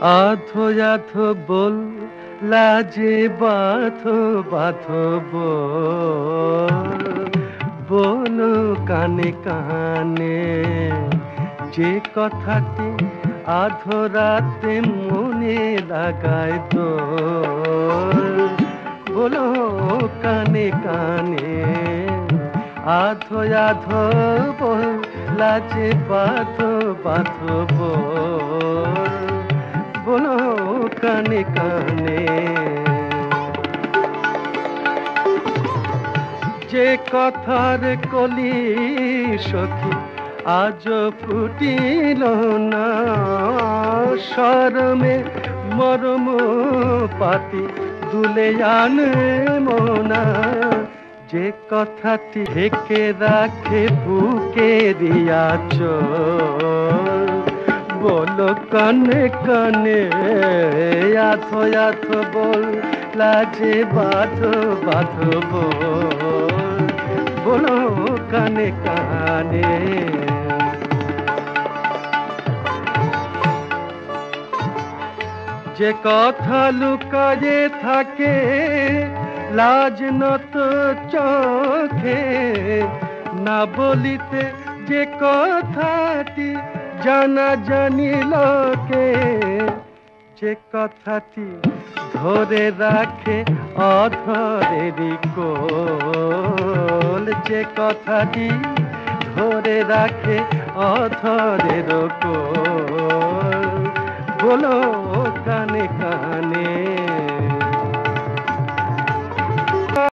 আধো আধো বল লাজে বাঁধো বাঁধো বল, বলো কানে কানে যে কথাটি আধো রাতে মনে লাগায় দোল। বলো কানে কানে আধো আধো বল লাজে বাঁধো বাঁধো বল, বলো কানে কানে যে কথার কলি সখী আজ ফুটিল না, শরমে মরম পাতি দুলে আনে মোনা। যে কথাটি ঢেকে রাখে বুকেরিয়া চোল, বলো কানে কানে আধো আধো বল লাজে বাঁধো বাঁধো বল, বলো কানে কানে। যে কথা লুকায়ে থাকে লাজ নত চোখে, না বলিতে যে কথাটি জানা জানি লোকে, যে কথাটি ধরে রাখে অধরেরই কোল, যে কথাটি ধরে রাখে অধরের কোল, বলো কানে কানে।